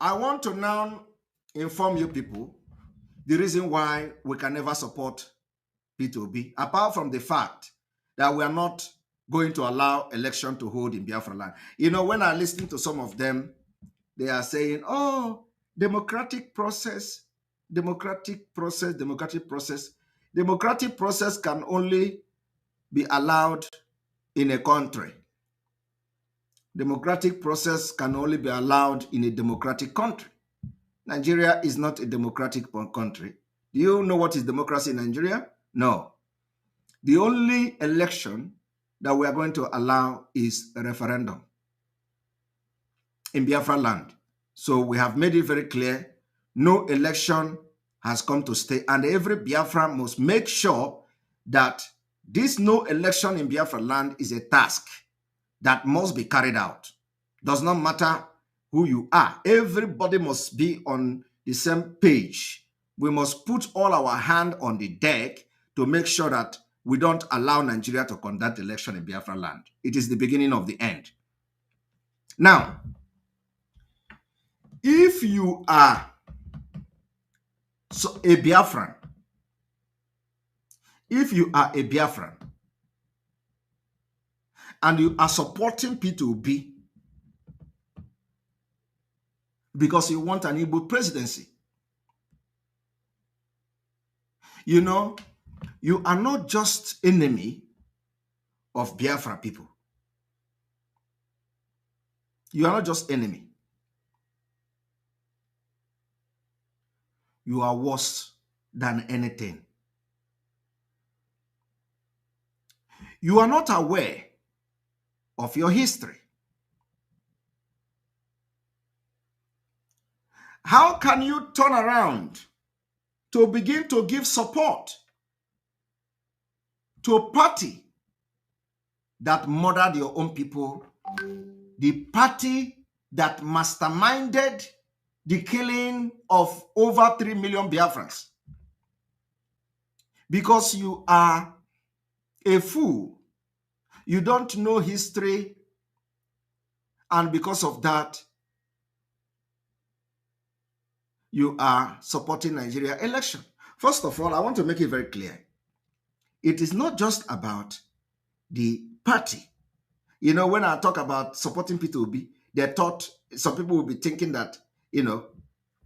I want to now inform you people the reason why we can never support P2B, apart from the fact that we are not going to allow election to hold in Biafra land. You know, when I listen to some of them, they are saying, oh, democratic process, democratic process, democratic process. Democratic process can only be allowed in a country. Democratic process can only be allowed in a democratic country. Nigeria is not a democratic country. Do you know what is democracy in Nigeria? No. The only election that we are going to allow is a referendum in Biafra land. So we have made it very clear, no election has come to stay, and every Biafran must make sure that this no election in Biafra land is a task that must be carried out. Does not matter who you are. Everybody must be on the same page. We must put all our hand on the deck to make sure that we don't allow Nigeria to conduct election in Biafra land. It is the beginning of the end. Now, if you are a Biafran, and you are supporting P2B because you want an Igbo presidency, you know, you are not just enemy of Biafra people. You are not just enemy. You are worse than anything. You are not aware of your history. How can you turn around to begin to give support to a party that murdered your own people, the party that masterminded the killing of over 3 million Biafrans? Because you are a fool, you don't know history, and because of that, you are supporting Nigeria election. First of all, I want to make it very clear. It is not just about the party. You know, when I talk about supporting P2B, they thought, some people will be thinking that, you know,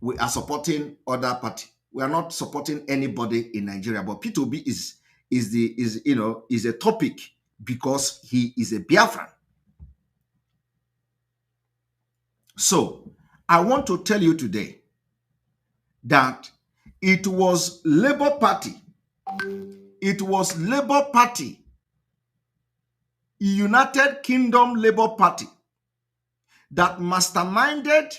we are supporting other party. We are not supporting anybody in Nigeria, but P2B is a topic because he is a Biafran. So I want to tell you today that it was Labour Party, United Kingdom Labour Party, that masterminded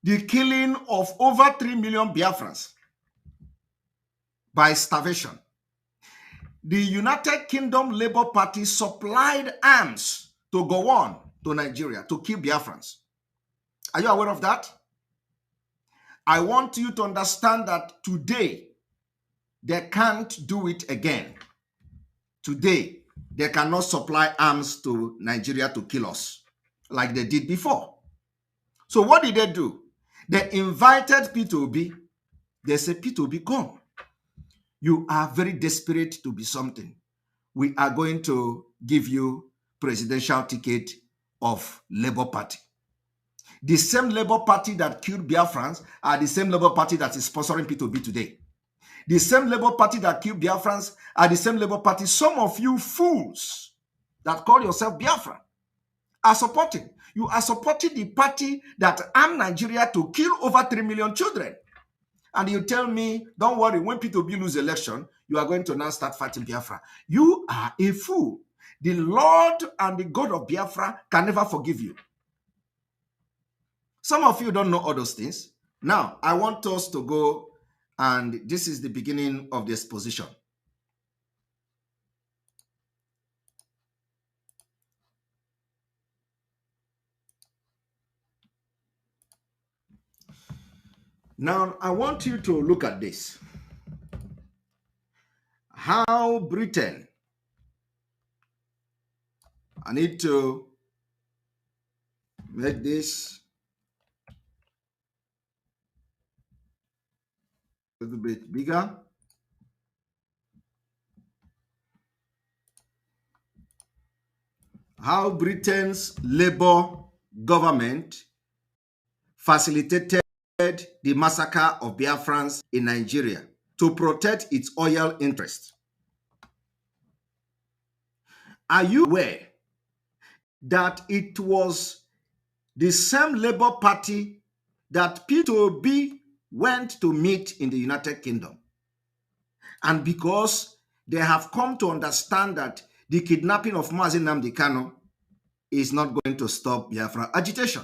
the killing of over 3 million Biafrans by starvation. The United Kingdom Labour Party supplied arms to go on to Nigeria to kill Biafrans. Are you aware of that? I want you to understand that today, they can't do it again. Today, they cannot supply arms to Nigeria to kill us like they did before. So what did they do? They invited P2B. They said, P2B, come. You are very desperate to be something. We are going to give you presidential ticket of Labour Party. The same Labour Party that killed Biafrans are the same Labour Party that is sponsoring P2B today. The same Labour Party that killed Biafrans are the same Labour Party some of you fools that call yourself Biafran are supporting. You are supporting the party that armed Nigeria to kill over 3 million children. And you tell me, don't worry, when P2B lose election, you are going to now start fighting Biafra. You are a fool. The Lord and the God of Biafra can never forgive you. Some of you don't know all those things. Now, I want us to go, and this is the beginning of the exposition. Now, I want you to look at this. How Britain, I need to make this A little bit bigger. How Britain's Labour government facilitated the massacre of Biafrans in Nigeria to protect its oil interests. Are you aware that it was the same Labour Party that Peter Obi went to meet in the United Kingdom? And because they have come to understand that the kidnapping of Mazi Nnamdi Kanu is not going to stop Biafra agitation,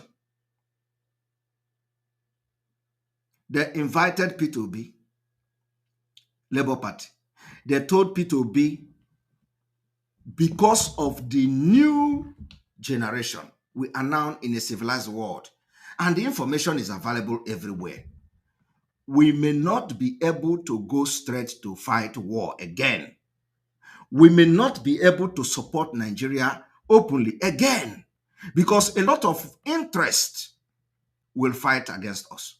they invited Peter Obi, Labour Party. They told Peter Obi, because of the new generation, we are now in a civilized world, and the information is available everywhere. We may not be able to go straight to fight war again. We may not be able to support Nigeria openly again, because a lot of interest will fight against us.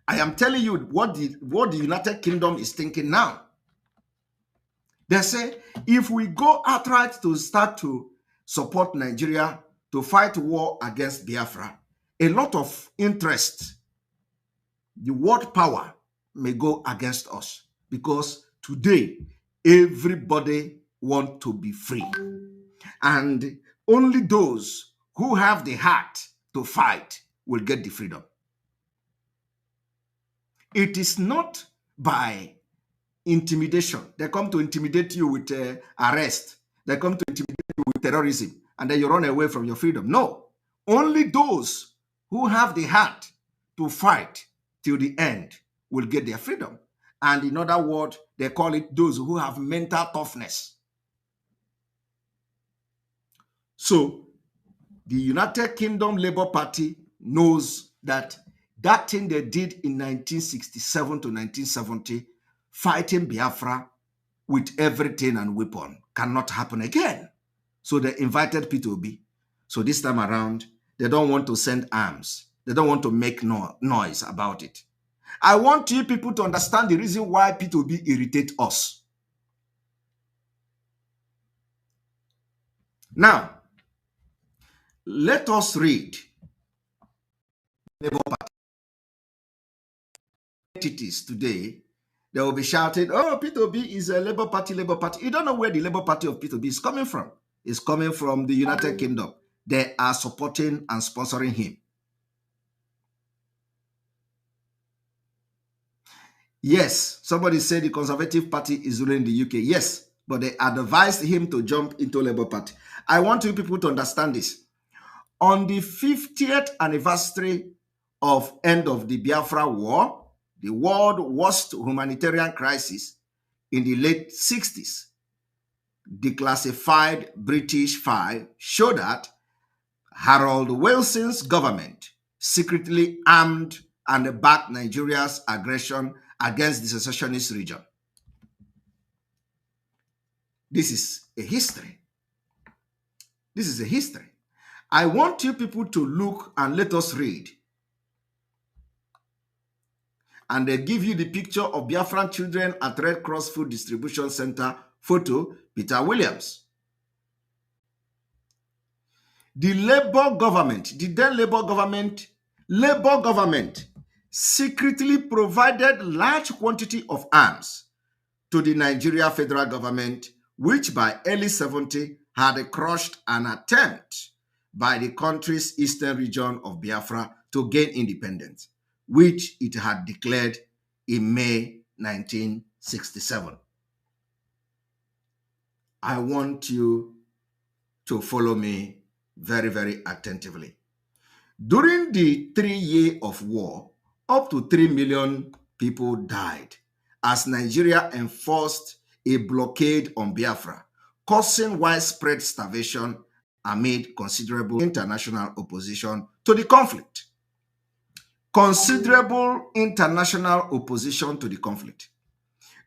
I am telling you what the United Kingdom is thinking now. They say, if we go outright to start to support Nigeria to fight war against Biafra, a lot of interest, the world power, may go against us, because today everybody wants to be free, and only those who have the heart to fight will get the freedom. It is not by intimidation. They come to intimidate you with arrest. They come to intimidate you with terrorism, and then you run away from your freedom. No. Only those who have the heart to fight till the end will get their freedom. And in other words, they call it those who have mental toughness. So the United Kingdom Labour Party knows that that thing they did in 1967 to 1970, fighting Biafra with everything and weapon, cannot happen again. So they invited Peter Obi. So this time around, they don't want to send arms. They don't want to make noise about it. I want you people to understand the reason why Peter Obi irritates us. Now, let us read Labour Party entities today. They will be shouting, oh, Peter Obi is a Labour Party, Labour Party. You don't know where the Labour Party of Peter Obi is coming from. It's coming from the United Kingdom. They are supporting and sponsoring him. Yes, somebody said the Conservative Party is ruling the UK. Yes, but they advised him to jump into Labour Party. I want you people to understand this. On the 50th anniversary of end of the Biafra War, the world worst humanitarian crisis in the late 60s, declassified British file showed that Harold Wilson's government secretly armed and backed Nigeria's aggression against the secessionist region. This is a history. This is a history. I want you people to look and let us read. And they give you the picture of Biafran children at Red Cross Food Distribution Center, photo, Peter Williams. The Labour government, the then Labour government secretly provided large quantity of arms to the Nigeria federal government, which by early 70 had crushed an attempt by the country's eastern region of Biafra to gain independence, which it had declared in May 1967. I want you to follow me very, very attentively. During the 3 years of war, up to 3 million people died as Nigeria enforced a blockade on Biafra, causing widespread starvation amid considerable international opposition to the conflict. Considerable international opposition to the conflict.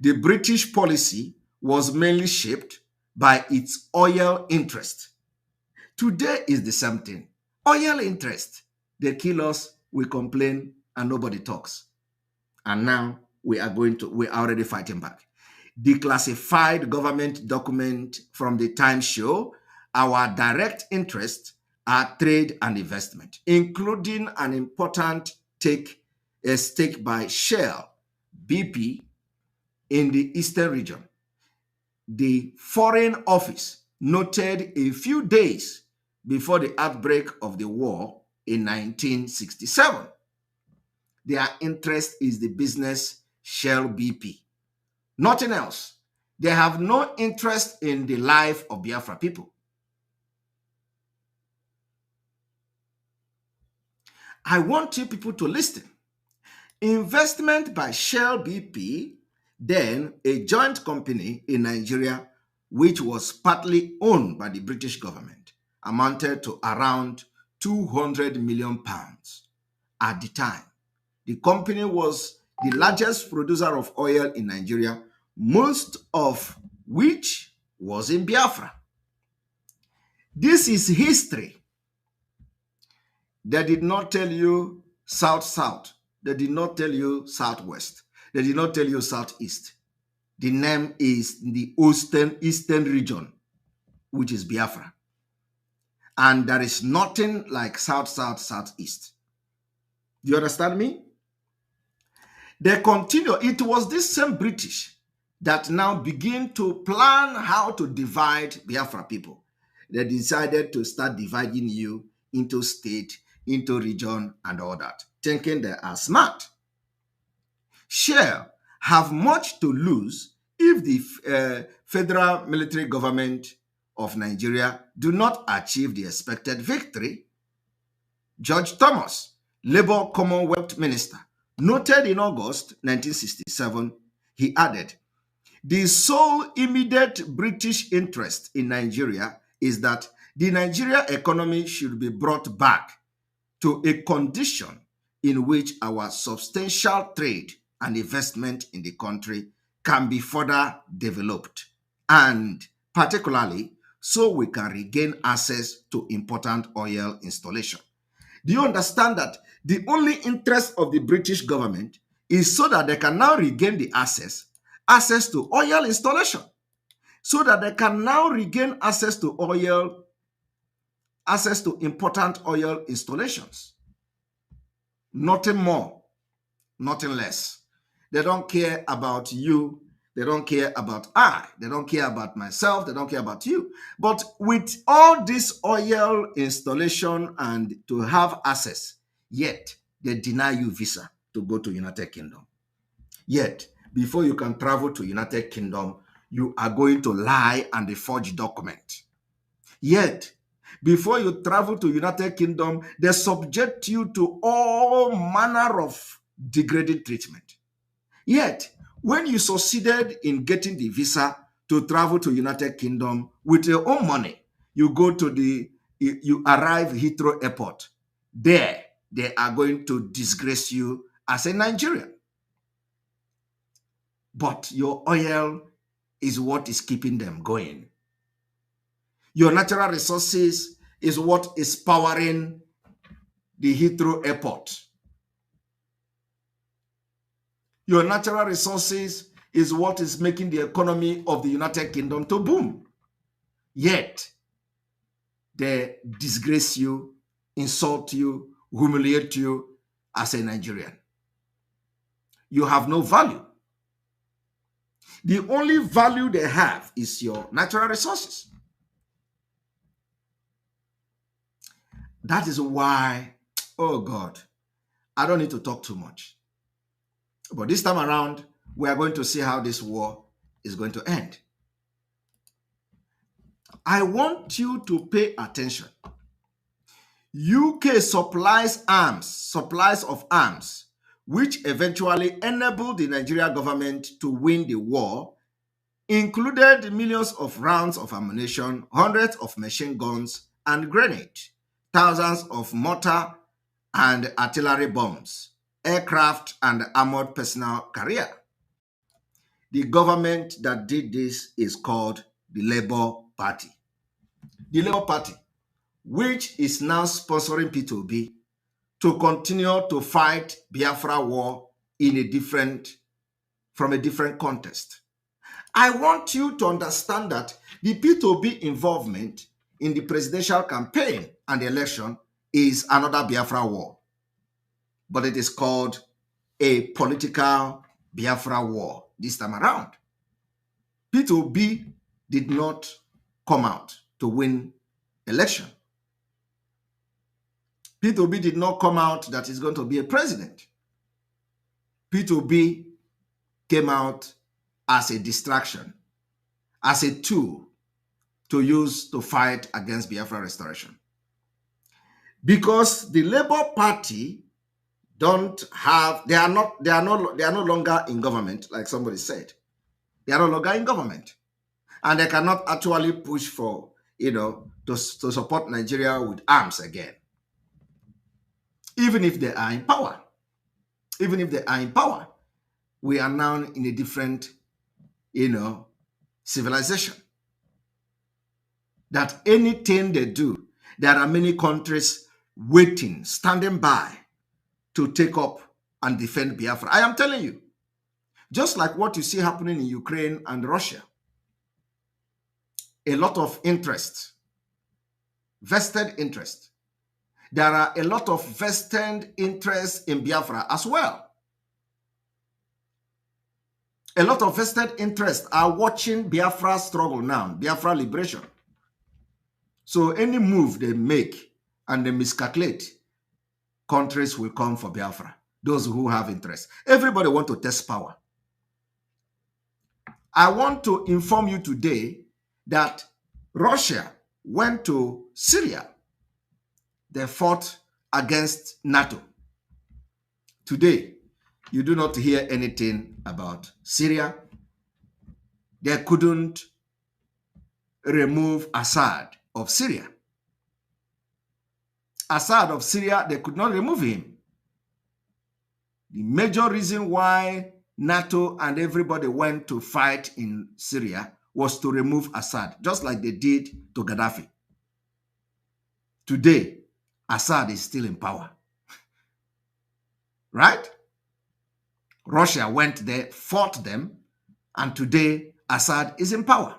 The British policy was mainly shaped by its oil interest. Today is the same thing. Oil interest. They kill us, we complain, and nobody talks. And now we are already fighting back. Declassified government document from the time show our direct interest are trade and investment, including an important stake by Shell, BP in the Eastern region. The Foreign Office noted a few days before the outbreak of the war in 1967. Their interest is the business Shell BP. Nothing else. They have no interest in the life of Biafra people. I want you people to listen. Investment by Shell BP, then a joint company in Nigeria, which was partly owned by the British government, amounted to around 200 million pounds at the time. The company was the largest producer of oil in Nigeria, most of which was in Biafra. This is history. They did not tell you South-South. They did not tell you Southwest. They did not tell you Southeast. The name is the Eastern region, which is Biafra. And there is nothing like South-South, Southeast. Do you understand me? They continue. It was this same British that now begin to plan how to divide Biafra people. They decided to start dividing you into state, into region, and all that, thinking they are smart. Shell have much to lose if the federal military government of Nigeria do not achieve the expected victory. George Thomas, Labour Commonwealth Minister, noted in August 1967, he added, the sole immediate British interest in Nigeria is that the Nigeria economy should be brought back to a condition in which our substantial trade and investment in the country can be further developed, and particularly so we can regain access to important oil installation. Do you understand that the only interest of the British government is so that they can now regain the access to oil installation, so that they can now regain access to important oil installations. Nothing more, nothing less. They don't care about you. They don't care about I. They don't care about myself. They don't care about you. But with all this oil installation and to have access, yet they deny you visa to go to United Kingdom. Yet, before you can travel to United Kingdom, you are going to lie and forge document. Yet, before you travel to United Kingdom, they subject you to all manner of degrading treatment. Yet, when you succeeded in getting the visa to travel to United Kingdom with your own money, you arrive Heathrow Airport. There, they are going to disgrace you as a Nigerian. But your oil is what is keeping them going. Your natural resources is what is powering the Heathrow Airport. Your natural resources is what is making the economy of the United Kingdom to boom. Yet, they disgrace you, insult you, humiliate you as a Nigerian. You have no value. The only value they have is your natural resources. That is why, oh God, I don't need to talk too much. But this time around, we are going to see how this war is going to end. I want you to pay attention. UK supplies of arms, which eventually enabled the Nigerian government to win the war, included millions of rounds of ammunition, hundreds of machine guns and grenades, thousands of mortar and artillery bombs, aircraft and armored personnel carrier. The government that did this is called the Labour Party. The Labour Party, which is now sponsoring P2B to continue to fight Biafra war from a different context. I want you to understand that the P2B involvement in the presidential campaign and the election is another Biafra war, but it is called a political Biafra war this time around. P2B did not come out to win election. P2B did not come out that is going to be a president. P2B came out as a distraction, as a tool to use to fight against Biafra restoration. Because the Labour Party they are no longer in government, like somebody said. They are no longer in government. And they cannot actually push for, to support Nigeria with arms again. Even if they are in power. Even if they are in power, we are now in a different, civilization. That anything they do, there are many countries waiting, standing by to take up and defend Biafra. I am telling you, just like what you see happening in Ukraine and Russia, a lot of interest, vested interest. There are a lot of vested interest in Biafra as well. A lot of vested interest are watching Biafra struggle now, Biafra liberation. So any move they make and they miscalculate, countries will come for Biafra, those who have interest. Everybody wants to test power. I want to inform you today that Russia went to Syria. They fought against NATO. Today, you do not hear anything about Syria. They couldn't remove Assad of Syria. Assad of Syria, they could not remove him. The major reason why NATO and everybody went to fight in Syria was to remove Assad, just like they did to Gaddafi. Today, Assad is still in power. Right? Russia went there, fought them, and today Assad is in power.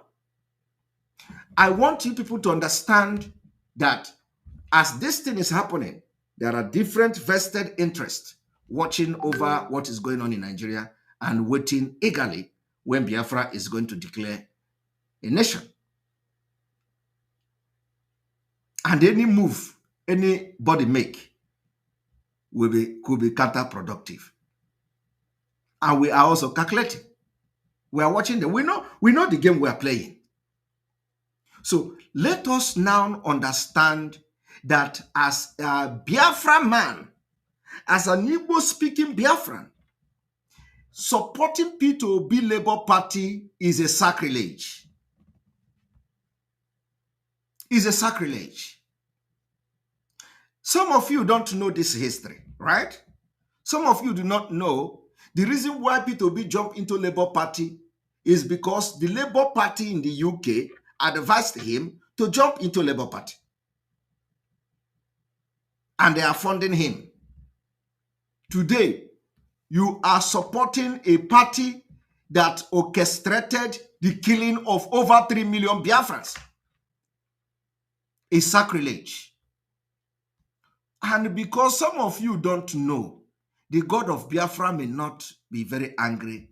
I want you people to understand that as this thing is happening, there are different vested interests watching over what is going on in Nigeria and waiting eagerly when Biafra is going to declare a nation. And any move anybody make could be counterproductive. And we are also calculating. We are watching we know the game we are playing. So let us now understand that as a Biafra man, as an Igbo-speaking Biafran, supporting P2B Labour Party is a sacrilege. Is a sacrilege. Some of you don't know this history, right? Some of you do not know the reason why P2B jumped into Labour Party is because the Labour Party in the UK advised him to jump into Labour Party. And they are funding him. Today, you are supporting a party that orchestrated the killing of over 3 million Biafrans. A sacrilege. And because some of you don't know, the God of Biafra may not be very angry,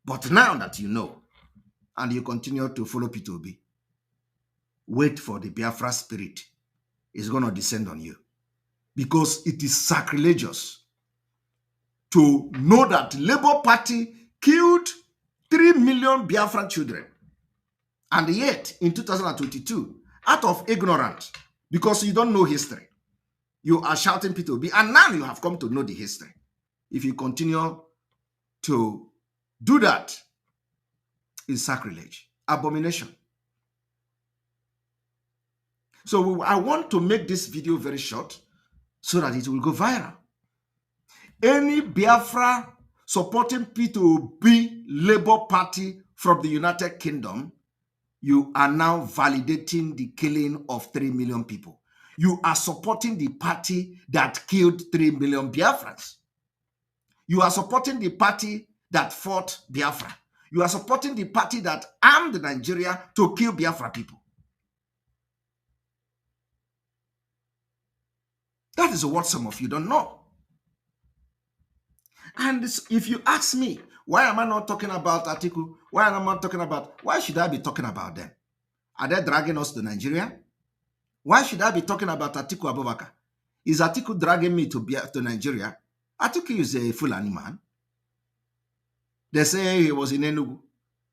but now that you know, and you continue to follow P2B, wait for the Biafra spirit. It's going to descend on you. Because it is sacrilegious to know that Labour Party killed 3 million Biafran children. And yet, in 2022, out of ignorance, because you don't know history, you are shouting P2B, and now you have come to know the history. If you continue to do that, it's sacrilege, abomination. So I want to make this video very short so that it will go viral. Any Biafra supporting P2B Labour Party from the United Kingdom, you are now validating the killing of 3 million people. You are supporting the party that killed 3 million Biafrans. You are supporting the party that fought Biafra. You are supporting the party that armed Nigeria to kill Biafra people. That is what some of you don't know. And if you ask me, why am I not talking about Atiku? Why am I not talking about, why should I be talking about them? Are they dragging us to Nigeria? Why should I be talking about Atiku Abubakar? Is Atiku dragging me to Nigeria? Atiku is a Fulani man. They say he was in Enugu.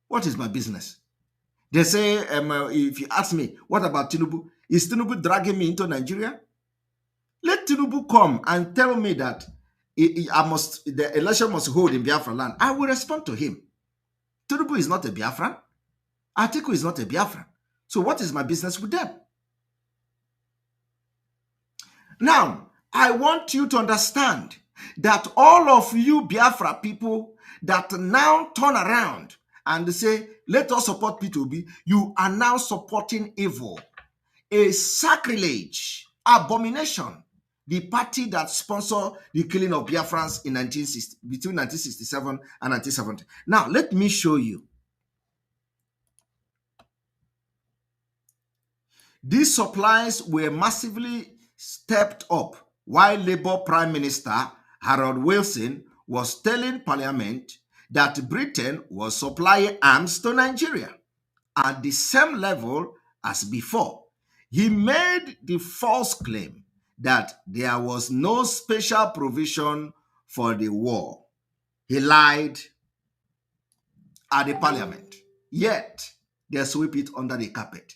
What is my business? They say, if you ask me, what about Tinubu? Is Tinubu dragging me into Nigeria? Let Tinubu come and tell me that the election must hold in Biafra land. I will respond to him. Tinubu is not a Biafran. Atiku is not a Biafran. So what is my business with them? Now, I want you to understand that all of you Biafra people that now turn around and say, let us support P2B, you are now supporting evil, a sacrilege, abomination. The party that sponsored the killing of Biafrans in between 1967 and 1970. Now, let me show you. These supplies were massively stepped up while Labour Prime Minister Harold Wilson was telling Parliament that Britain was supplying arms to Nigeria at the same level as before. He made the false claim that there was no special provision for the war. He lied at the Parliament, yet they sweep it under the carpet.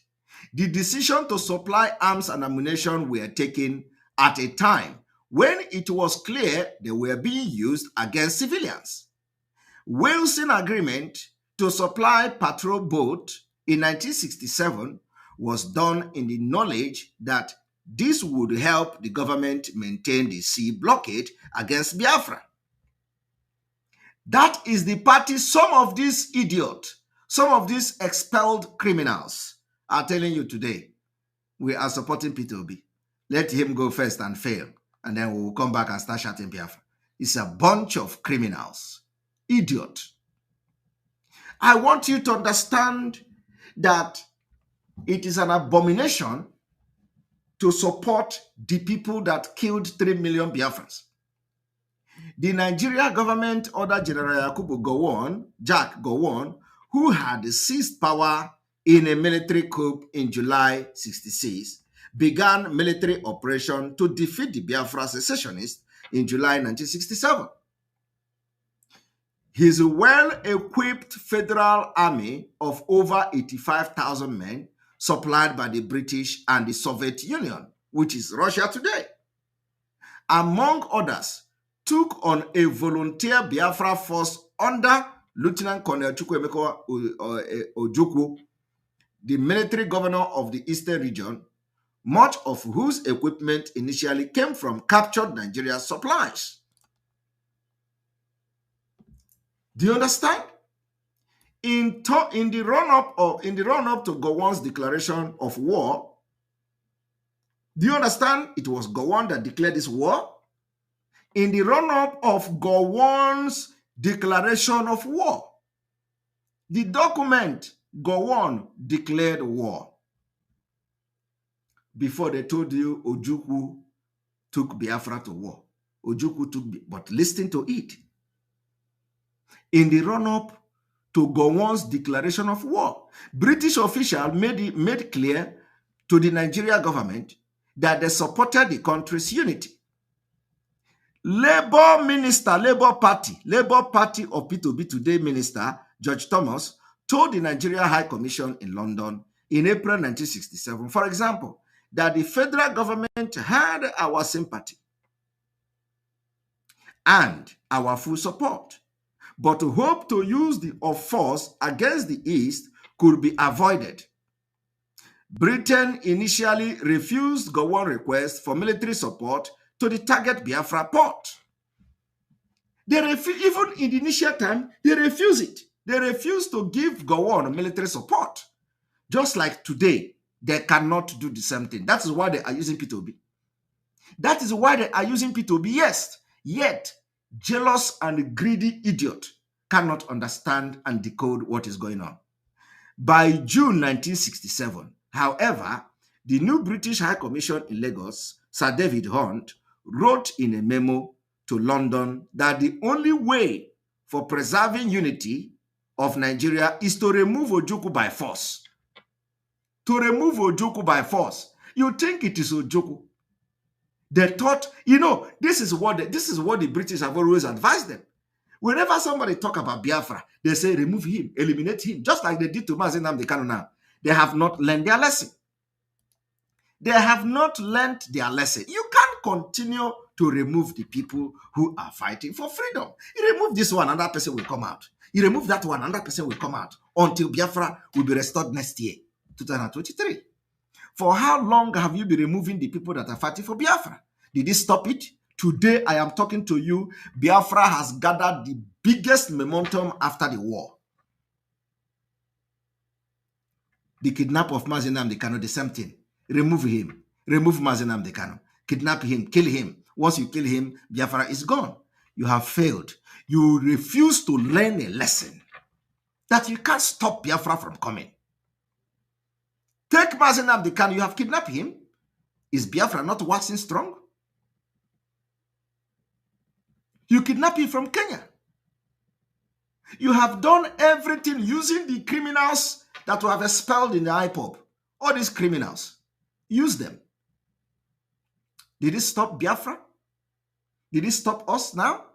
The decision to supply arms and ammunition were taken at a time when it was clear they were being used against civilians. Wilson agreement to supply patrol boat in 1967 was done in the knowledge that this would help the government maintain the sea blockade against Biafra. That is the party some of these idiots, some of these expelled criminals are telling you today. We are supporting P2B. Let him go first and fail, and then we will come back and start shouting Biafra. It's a bunch of criminals. Idiot. I want you to understand that it is an abomination to support the people that killed 3 million Biafrans. The Nigeria government ordered General Yakubu Gowon, Jack Gowon, who had seized power in a military coup in July 1966, began military operation to defeat the Biafra secessionists in July 1967. His well-equipped federal army of over 85,000 men, supplied by the British and the Soviet Union, which is Russia today, among others, took on a volunteer Biafra force under Lieutenant Colonel Chukwuemeka Ojukwu, the military governor of the Eastern region, much of whose equipment initially came from captured Nigeria supplies. Do you understand? In the run-up to Gowon's declaration of war, do you understand? It was Gowon that declared this war. In the run-up of Gowon's declaration of war, the document, Gowon declared war. Before they told you Ojukwu took Biafra to war. Ojukwu took, but listen to it. In the run-up to Gowon's declaration of war, British officials made clear to the Nigeria government that they supported the country's unity. Labour Party of P2B today Minister George Thomas told the Nigeria High Commission in London in April 1967, for example, that the federal government had our sympathy and our full support, but to hope to use the force against the East could be avoided. Britain initially refused Gowon's request for military support to the target Biafra port. Even in the initial time, they refused it. They refused to give Gowon military support. Just like today, they cannot do the same thing. That is why they are using P2B. That is why they are using P2B, yes. Yet, jealous and greedy idiot cannot understand and decode what is going on. By June 1967, however, the new British High Commission in Lagos, Sir David Hunt, wrote in a memo to London that the only way for preserving unity of Nigeria is to remove Ojukwu by force. To remove Ojukwu by force. You think it is Ojukwu? They thought, this is what the British have always advised them. Whenever somebody talk about Biafra, they say remove him, eliminate him, just like they did to Mazi Nnamdi Kanu now. They have not learned their lesson. They have not learned their lesson. You can't continue to remove the people who are fighting for freedom. You remove this one, another person will come out. You remove that one, another person will come out until Biafra will be restored next year, 2023. For how long have you been removing the people that are fighting for Biafra? Did it stop it? Today, I am talking to you. Biafra has gathered the biggest momentum after the war. The kidnap of Mazi Nnamdi Kanu, the same thing. Remove him. Remove Mazi Nnamdi Kanu. Kidnap him. Kill him. Once you kill him, Biafra is gone. You have failed. You refuse to learn a lesson that you can't stop Biafra from coming. Take Mazi Nnamdi Kanu. You have kidnapped him. Is Biafra not waxing strong? You kidnap him from Kenya. You have done everything using the criminals that were expelled in the IPOB. All these criminals. Use them. Did it stop Biafra? Did it stop us now?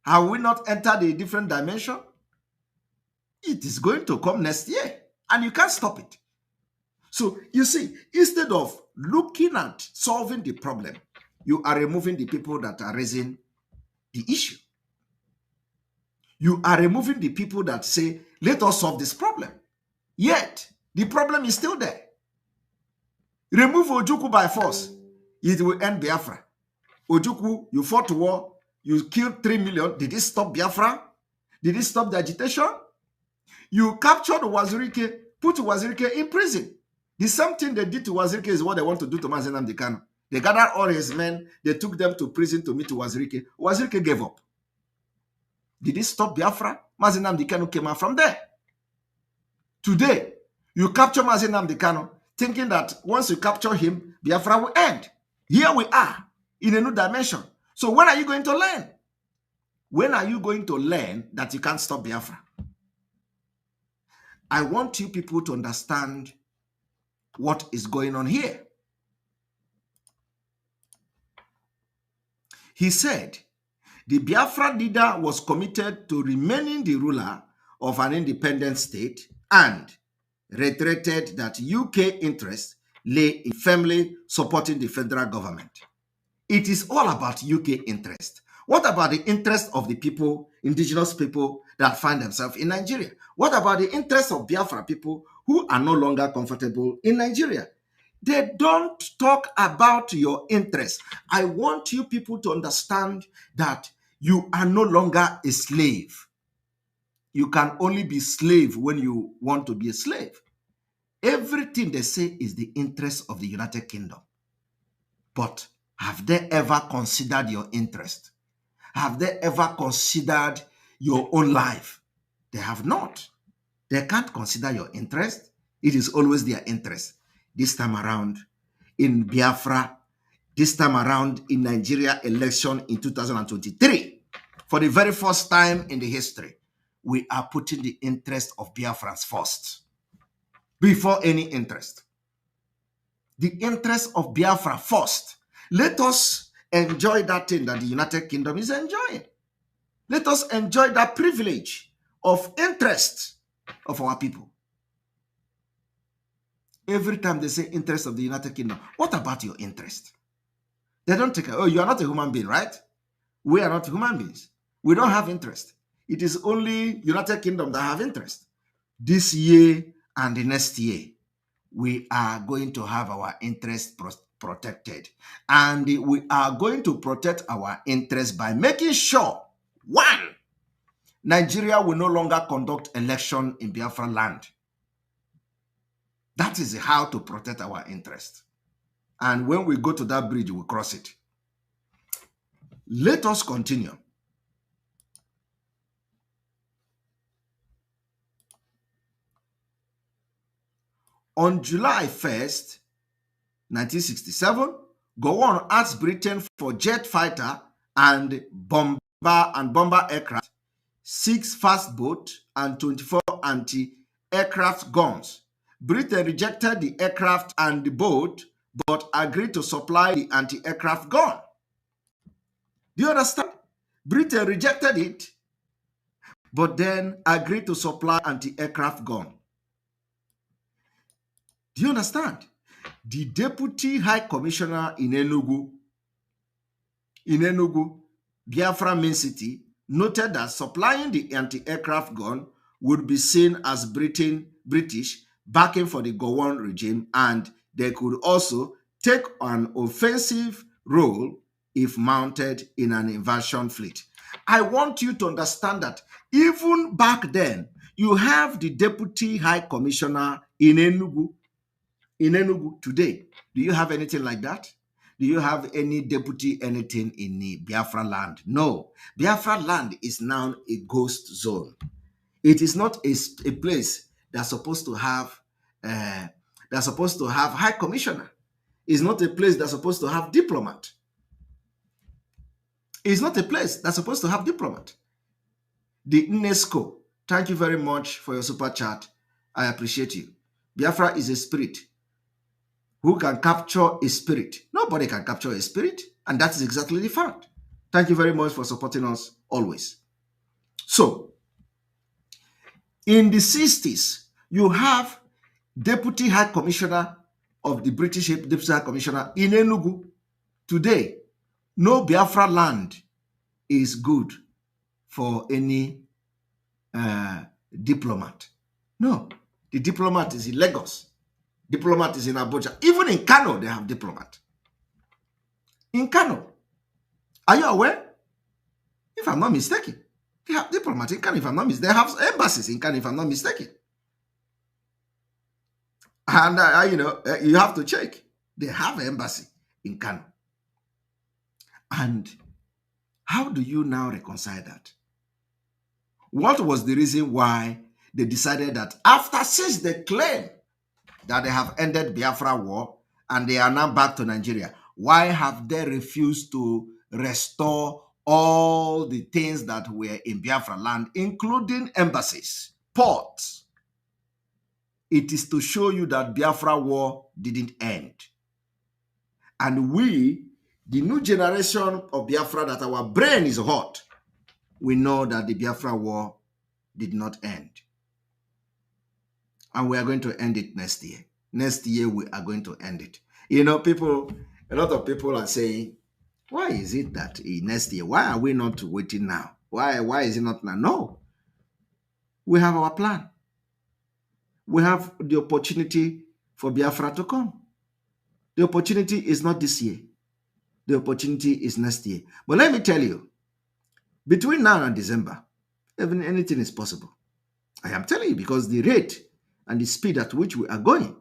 Have we not entered a different dimension? It is going to come next year. And you can't stop it. So, you see, instead of looking at solving the problem, you are removing the people that are raising the issue. You are removing the people that say, let us solve this problem. Yet, the problem is still there. Remove Ojukwu by force. It will end Biafra. Ojukwu, you fought war. You killed 3 million. Did it stop Biafra? Did it stop the agitation? You captured Wazirike, put Wazirike in prison. The same thing they did to Wazirike is what they want to do to Mazi Nnamdi Kanu. They gathered all his men. They took them to prison to meet Wazirike. Wazirike gave up. Did it stop Biafra? Mazi Nnamdi Kanu came out from there. Today, you capture Mazi Nnamdi Kanu, thinking that once you capture him, Biafra will end. Here we are, in a new dimension. So when are you going to learn? When are you going to learn that you can't stop Biafra? I want you people to understand what is going on here. He said, the Biafra leader was committed to remaining the ruler of an independent state and reiterated that UK interests lay in firmly supporting the federal government. It is all about UK interest. What about the interest of the people, indigenous people that find themselves in Nigeria? What about the interest of Biafra people who are no longer comfortable in Nigeria? They don't talk about your interest. I want you people to understand that you are no longer a slave. You can only be slave when you want to be a slave. Everything they say is the interest of the United Kingdom. But have they ever considered your interest? Have they ever considered your own life? They have not. They can't consider your interest. It is always their interest. This time around in Biafra, this time around in Nigeria election in 2023, for the very first time in the history, we are putting the interest of Biafrans first, before any interest. The interest of Biafra first. Let us enjoy that thing that the United Kingdom is enjoying. Let us enjoy that privilege of interest of our people. Every time they say interest of the United Kingdom, what about your interest? They don't take, oh, you are not a human being, right? We are not human beings. We don't have interest. It is only United Kingdom that have interest. This year and the next year, we are going to have our interest protected. And we are going to protect our interest by making sure, one, Nigeria will no longer conduct election in Biafra land. That is how to protect our interest. And when we go to that bridge, we cross it. Let us continue. On July 1st, 1967, Gowon asked Britain for jet fighter and bomber aircraft, 6 fast boat, and 24 anti-aircraft guns. Britain rejected the aircraft and the boat, but agreed to supply the anti-aircraft gun. Do you understand? Britain rejected it, but then agreed to supply anti-aircraft gun. Do you understand? The Deputy High Commissioner in Enugu, Biafra main city, noted that supplying the anti-aircraft gun would be seen as British backing for the Gowon regime, and they could also take an offensive role if mounted in an invasion fleet. I want you to understand that even back then, you have the Deputy High Commissioner in Enugu today. Do you have anything like that? Do you have any deputy anything in the Biafra land? No. Biafra land is now a ghost zone. It is not a place that's supposed to have high commissioner. It's not a place that's supposed to have diplomat. It's not a place that's supposed to have diplomat. The UNESCO, thank you very much for your super chat. I appreciate you. Biafra is a spirit. Who can capture a spirit? Nobody can capture a spirit, and that is exactly the fact. Thank you very much for supporting us always. So, in the 60s, you have Deputy High Commissioner of the British Deputy High Commissioner in Enugu. Today, no Biafra land is good for any diplomat. No, the diplomat is in Lagos. Diplomat is in Abuja. Even in Kano, they have diplomat. In Kano. Are you aware? If I'm not mistaken, they have diplomat in Kano. If I'm not mistaken, they have embassies in Kano, if I'm not mistaken. And, you have to check. They have an embassy in Kano. And how do you now reconcile that? What was the reason why they decided that since they claim that they have ended Biafra war and they are now back to Nigeria, why have they refused to restore all the things that were in Biafra land, including embassies, ports? It is to show you that Biafra war didn't end. And we, the new generation of Biafra, that our brain is hot, we know that the Biafra war did not end. And we are going to end it next year. Next year, we are going to end it. A lot of people are saying, why is it that next year? Why are we not waiting now? Why is it not now? No. We have our plan. We have the opportunity for Biafra to come. The opportunity is not this year. The opportunity is next year. But let me tell you, between now and December, even anything is possible. I am telling you, because the rate and the speed at which we are going.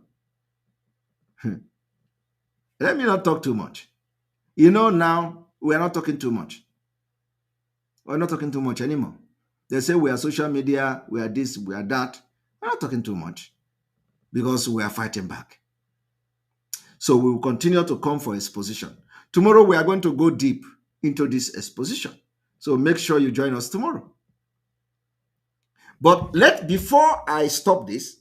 Let me not talk too much. Now we are not talking too much. We're not talking too much anymore. They say we are social media, we are this, we are that. We're not talking too much because we are fighting back. So we will continue to come for exposition. Tomorrow we are going to go deep into this exposition. So make sure you join us tomorrow. But before I stop this,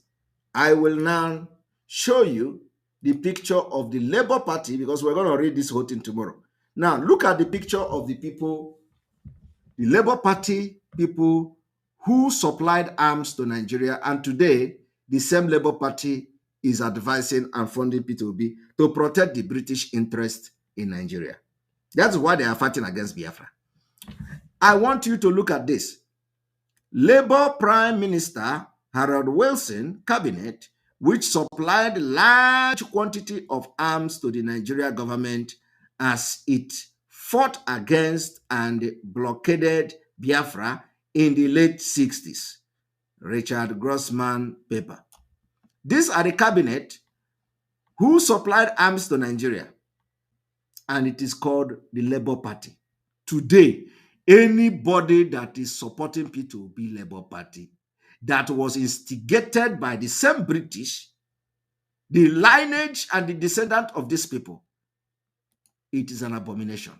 I will now show you the picture of the Labour Party, because we're going to read this whole thing tomorrow. Now, look at the picture of the people, the Labour Party people who supplied arms to Nigeria, and today, the same Labour Party is advising and funding P2B to protect the British interest in Nigeria. That's why they are fighting against Biafra. I want you to look at this. Labour Prime Minister Harold Wilson cabinet, which supplied large quantity of arms to the Nigeria government as it fought against and blockaded Biafra in the late 60s. Richard Grossman paper. These are the cabinet who supplied arms to Nigeria, and it is called the Labour Party. Today, anybody that is supporting P2B Labour Party that was instigated by the same British the lineage and the descendant of these people, it is an abomination.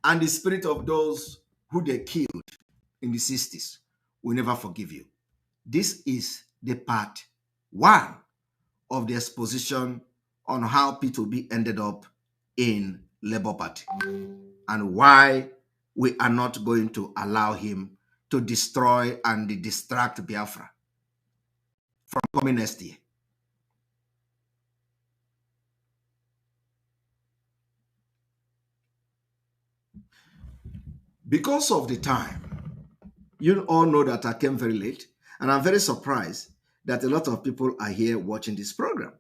And the spirit of those who they killed in the 60s will never forgive you. This is the part one of the exposition on how P2B ended up in Labour Party and why we are not going to allow him to destroy and distract Biafra from coming next year. Because of the time, you all know that I came very late, and I'm very surprised that a lot of people are here watching this program.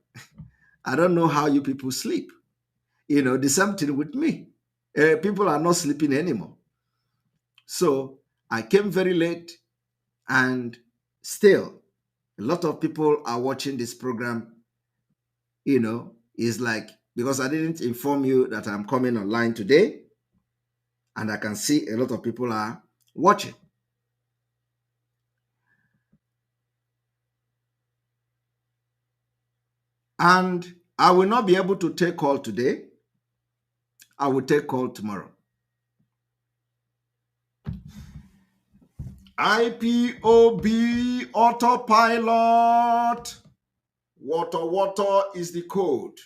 I don't know how you people sleep. You know, the same thing with me. People are not sleeping anymore. So I came very late, and still, a lot of people are watching this program. You know, it's like, because I didn't inform you that I'm coming online today, and I can see a lot of people are watching. And I will not be able to take call today. I will take call tomorrow. IPOB autopilot. Water is the code.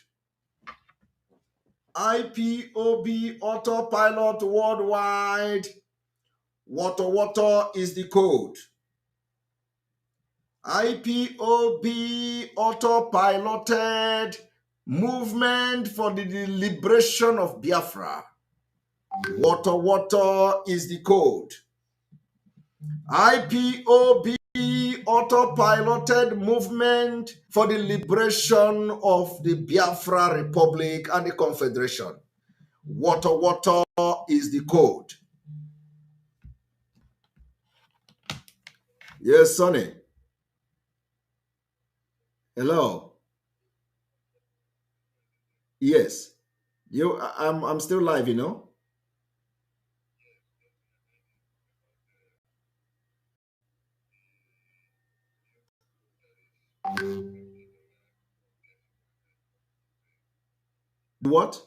IPOB autopilot worldwide. Water is the code. IPOB autopiloted movement for the liberation of Biafra. Water is the code. IPOB autopiloted movement for the liberation of the Biafra Republic and the Confederation. Water is the code. Yes, Sonny. Hello. Yes. I'm still live, you know. The what?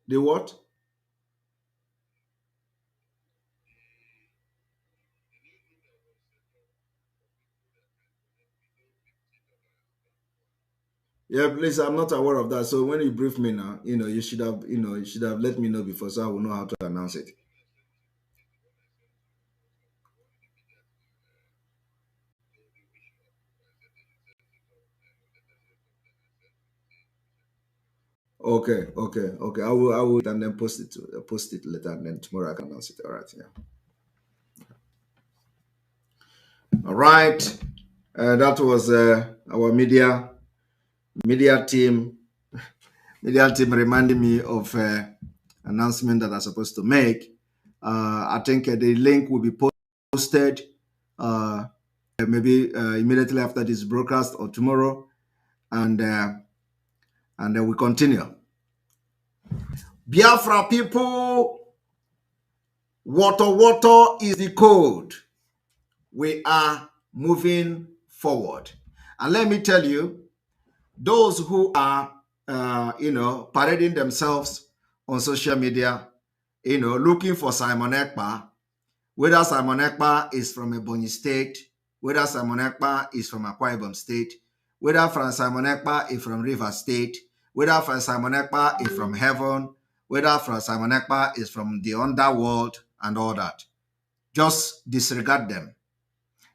The what? Yeah, please, I'm not aware of that. So when you brief me now, you should have, you should have let me know before so I will know how to announce it. Okay. I will, and then post it later, and then tomorrow I can announce it. All right, yeah. All right. That was our media team. Media team reminding me of announcement that I'm supposed to make. I think the link will be posted maybe immediately after this broadcast or tomorrow, and then we continue. Biafra people, water is the code. We are moving forward. And let me tell you, those who are, parading themselves on social media, looking for Simon Ekpa, whether Simon Ekpa is from Ebonyi State, whether Simon Ekpa is from Akwa Ibom State, whether Simon Ekpa is from Rivers State, whether Simon Ekpa is from heaven, whether Simon Ekpa is from the underworld and all that. Just disregard them.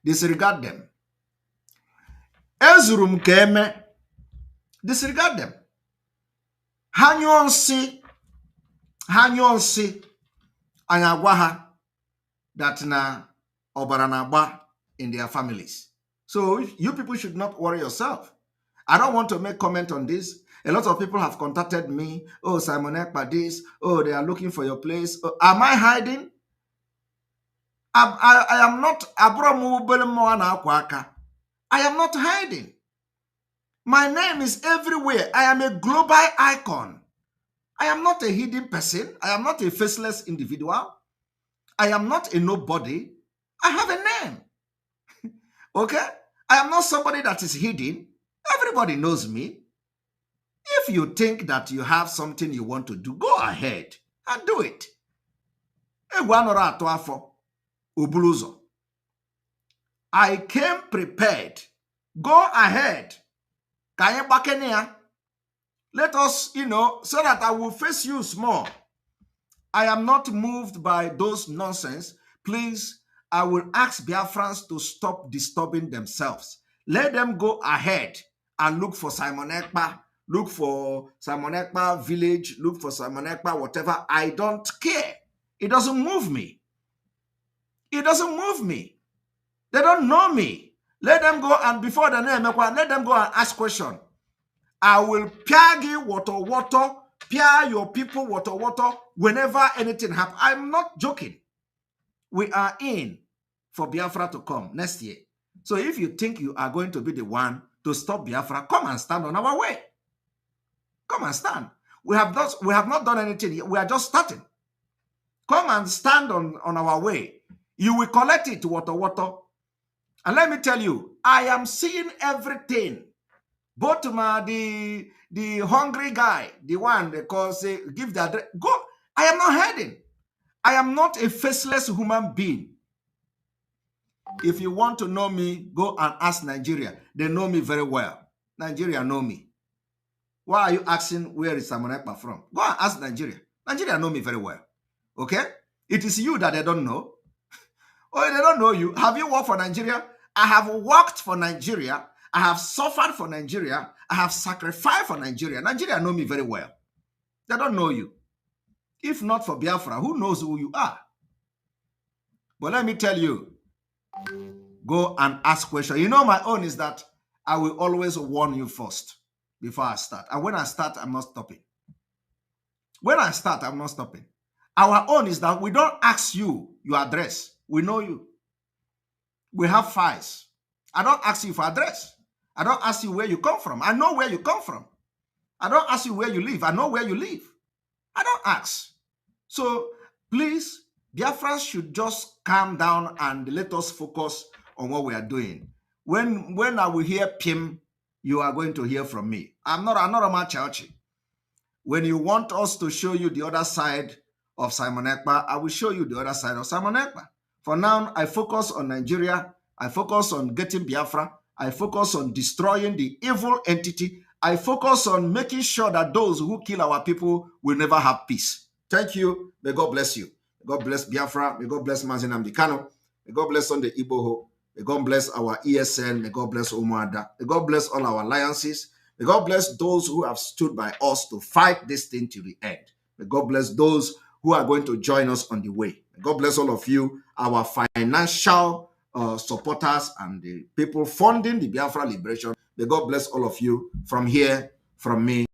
Disregard them. Ezurum keme. Disregard them. Hanyonsi anyagwaha that na obaranaba in their families. So you people should not worry yourself. I don't want to make comment on this. A lot of people have contacted me. Oh, Simon Ekpa this. Oh, they are looking for your place. Oh, am I hiding? I am not. I am not hiding. My name is everywhere. I am a global icon. I am not a hidden person. I am not a faceless individual. I am not a nobody. I have a name. Okay? I am not somebody that is hidden. Everybody knows me. If you think that you have something you want to do, go ahead and do it. I came prepared. Go ahead. Let us, so that I will face you small. I am not moved by those nonsense. Please, I will ask Biafrans to stop disturbing themselves. Let them go ahead and look for Simon Ekpa, look for Simon Ekpa village, look for Simon Ekpa, whatever. I don't care. It doesn't move me. It doesn't move me. They don't know me. Let them go, and before the name, let them go and ask questions. I will piagi water, pia your people water, whenever anything happens. I'm not joking. We are in for Biafra to come next year. So if you think you are going to be the one to stop Biafra, come and stand on our way. Come and stand. We have not done anything yet. We are just starting. Come and stand on our way. You will collect it, water. And let me tell you, I am seeing everything. Both the hungry guy, the one that calls, give the address. Go. I am not hiding. I am not a faceless human being. If you want to know me, go and ask Nigeria. They know me very well. Nigeria know me. Why are you asking where is Simon Ekpa from? Go and ask Nigeria. Nigeria know me very well. Okay? It is you that they don't know. Oh, they don't know you. Have you worked for Nigeria? I have worked for Nigeria. I have suffered for Nigeria. I have sacrificed for Nigeria. Nigeria know me very well. They don't know you. If not for Biafra, who knows who you are? But let me tell you, go and ask questions. You know, my own is that I will always warn you first before I start. And when I start, I'm not stopping. When I start, I'm not stopping. Our own is that we don't ask you your address. We know you. We have files. I don't ask you for address. I don't ask you where you come from. I know where you come from. I don't ask you where you live. I know where you live. I don't ask. So please, Biafrans should just calm down and let us focus on what we are doing. When I will hear Pim, you are going to hear from me. I'm not a machachi. When you want us to show you the other side of Simon Ekpa, I will show you the other side of Simon Ekpa. For now, I focus on Nigeria. I focus on getting Biafra. I focus on destroying the evil entity. I focus on making sure that those who kill our people will never have peace. Thank you. May God bless you. May God bless Biafra. May God bless Mazi Nnamdi Kanu. May God bless Sunday Igboho. May God bless our ESN. May God bless Umuada. May God bless all our alliances. May God bless those who have stood by us to fight this thing till the end. May God bless those who are going to join us on the way. May God bless all of you, our financial supporters and the people funding the Biafra liberation. May God bless all of you from here, from me.